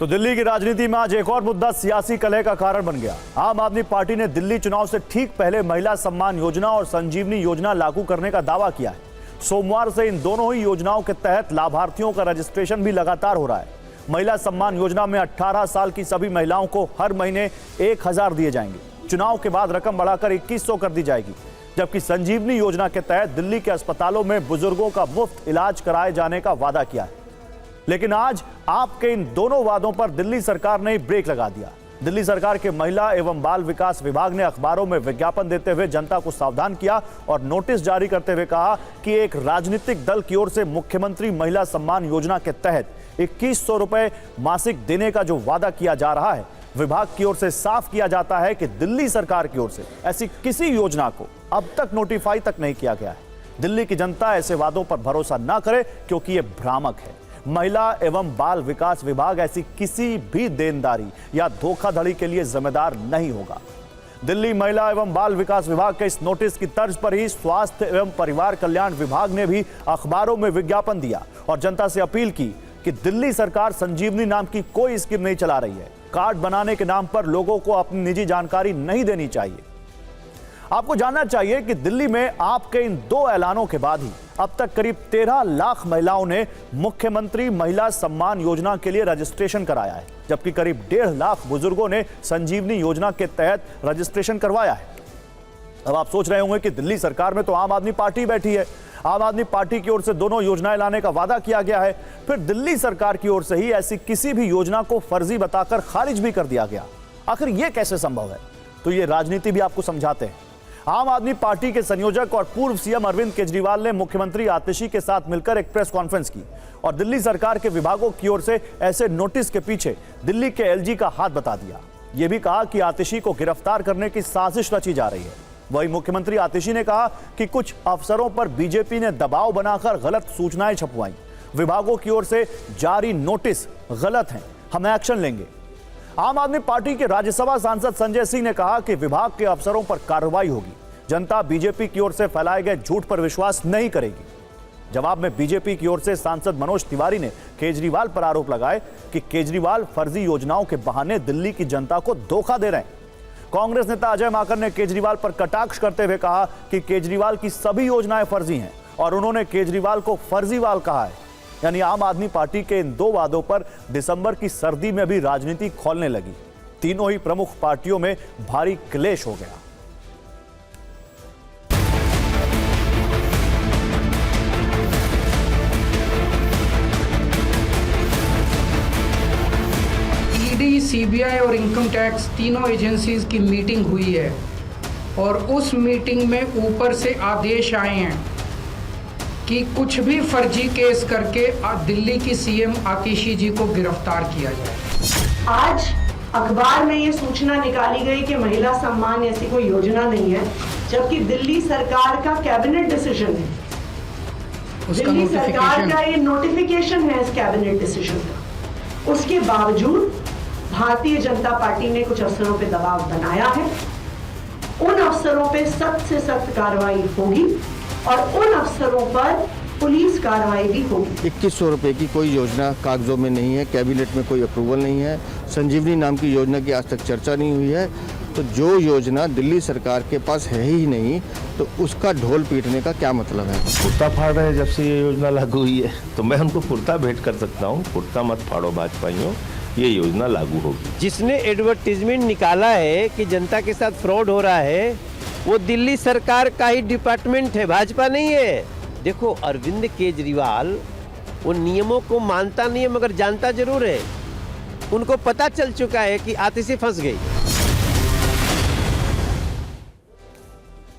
तो दिल्ली की राजनीति में आज एक और मुद्दा सियासी कलह का कारण बन गया। आम आदमी पार्टी ने दिल्ली चुनाव से ठीक पहले महिला सम्मान योजना और संजीवनी योजना लागू करने का दावा किया है। सोमवार से इन दोनों ही योजनाओं के तहत लाभार्थियों का रजिस्ट्रेशन भी लगातार हो रहा है। महिला सम्मान योजना में 18 साल की सभी महिलाओं को हर महीने 1000 दिए जाएंगे। चुनाव के बाद रकम बढ़ाकर 2100 कर दी जाएगी। जबकि संजीवनी योजना के तहत दिल्ली के अस्पतालों में बुजुर्गों का मुफ्त इलाज कराए जाने का वादा किया है। लेकिन आज आपके इन दोनों वादों पर दिल्ली सरकार ने ब्रेक लगा दिया। दिल्ली सरकार के महिला एवं बाल विकास विभाग ने अखबारों में विज्ञापन देते हुए जनता को सावधान किया और नोटिस जारी करते हुए कहा कि एक राजनीतिक दल की ओर से मुख्यमंत्री महिला सम्मान योजना के तहत 2100 रुपए मासिक देने का जो वादा किया जा रहा है, विभाग की ओर से साफ किया जाता है कि दिल्ली सरकार की ओर से ऐसी किसी योजना को अब तक नोटिफाई तक नहीं किया गया है। दिल्ली की जनता ऐसे वादों पर भरोसा न करे क्योंकि ये भ्रामक है। महिला एवं बाल विकास विभाग ऐसी किसी भी देनदारी या धोखाधड़ी के लिए जिम्मेदार नहीं होगा। दिल्ली महिला एवं बाल विकास विभाग के इस नोटिस की तर्ज पर ही स्वास्थ्य एवं परिवार कल्याण विभाग ने भी अखबारों में विज्ञापन दिया और जनता से अपील की कि दिल्ली सरकार संजीवनी नाम की कोई स्कीम नहीं चला रही है। कार्ड बनाने के नाम पर लोगों को अपनी निजी जानकारी नहीं देनी चाहिए। आपको जानना चाहिए कि दिल्ली में आपके इन दो ऐलानों के बाद ही अब तक करीब 13 लाख महिलाओं ने मुख्यमंत्री महिला सम्मान योजना के लिए रजिस्ट्रेशन कराया है, जबकि करीब 1.5 लाख बुजुर्गों ने संजीवनी योजना के तहत रजिस्ट्रेशन करवाया है। अब आप सोच रहे होंगे कि दिल्ली सरकार में तो आम आदमी पार्टी बैठी है, आम आदमी पार्टी की ओर से दोनों योजनाएं लाने का वादा किया गया है, फिर दिल्ली सरकार की ओर से ही ऐसी किसी भी योजना को फर्जी बताकर खारिज भी कर दिया गया। आखिर यह कैसे संभव है? तो ये राजनीति भी आपको समझाते हैं। आम आदमी पार्टी के संयोजक और पूर्व सीएम अरविंद केजरीवाल ने मुख्यमंत्री आतिशी के साथ मिलकर एक प्रेस कॉन्फ्रेंस की और दिल्ली सरकार के विभागों की ओर से ऐसे नोटिस के पीछे दिल्ली के एलजी का हाथ बता दिया। यह भी कहा कि आतिशी को गिरफ्तार करने की साजिश रची जा रही है। वहीं मुख्यमंत्री आतिशी ने कहा कि कुछ अफसरों पर बीजेपी ने दबाव बनाकर गलत सूचनाएं छपवाई। विभागों की ओर से जारी नोटिस गलत हैं, हम एक्शन लेंगे। आम आदमी पार्टी के राज्यसभा सांसद संजय सिंह ने कहा कि विभाग के अफसरों पर कार्रवाई होगी। जनता बीजेपी की ओर से फैलाए गए झूठ पर विश्वास नहीं करेगी। जवाब में बीजेपी की ओर से सांसद मनोज तिवारी ने केजरीवाल पर आरोप लगाए कि केजरीवाल फर्जी योजनाओं के बहाने दिल्ली की जनता को धोखा दे रहे हैं। कांग्रेस नेता अजय माकन ने केजरीवाल पर कटाक्ष करते हुए कहा कि केजरीवाल की सभी योजनाएं फर्जी हैं और उन्होंने केजरीवाल को फर्जीवाल कहा है। यानी आम आदमी पार्टी के इन दो वादों पर दिसंबर की सर्दी में भी राजनीति खोलने लगी। तीनों ही प्रमुख पार्टियों में भारी क्लेश हो गया। ईडी, सीबीआई और इनकम टैक्स तीनों एजेंसीज की मीटिंग हुई है और उस मीटिंग में ऊपर से आदेश आए हैं कि कुछ भी फर्जी केस करके दिल्ली की सीएम आतिशी जी को गिरफ्तार किया जाए। आज अखबार में ये सूचना निकाली गई कि महिला सम्मान ऐसी कोई योजना नहीं है, जबकि दिल्ली सरकार का कैबिनेट डिसीजन है। दिल्ली सरकार का ये नोटिफिकेशन है इस कैबिनेट डिसीजन का। उसके बावजूद भारतीय जनता पार्टी ने कुछ अफसरों पे दबाव बनाया है। उन अफसरों पे सख्त से सख्त कार्रवाई होगी और उन अफसरों पर पुलिस कार्रवाई भी होगी। 2100 रुपए की कोई योजना कागजों में नहीं है, कैबिनेट में कोई अप्रूवल नहीं है, संजीवनी नाम की योजना की आज तक चर्चा नहीं हुई है। तो जो योजना दिल्ली सरकार के पास है ही नहीं, तो उसका ढोल पीटने का क्या मतलब है? कुर्ता फाड़ रहे हैं जब से ये योजना लागू हुई है, तो मैं उनको कुर्ता भेंट कर सकता हूँ। कुर्ता मत फाड़ो भाजपाइयों, ये योजना लागू होगी। जिसने एडवर्टीजमेंट निकाला है कि जनता के साथ फ्रॉड हो रहा है, वो दिल्ली सरकार का ही डिपार्टमेंट है, भाजपा नहीं है। देखो, अरविंद केजरीवाल वो नियमों को मानता नहीं है मगर जानता जरूर है। उनको पता चल चुका है कि आतिशी फंस गई।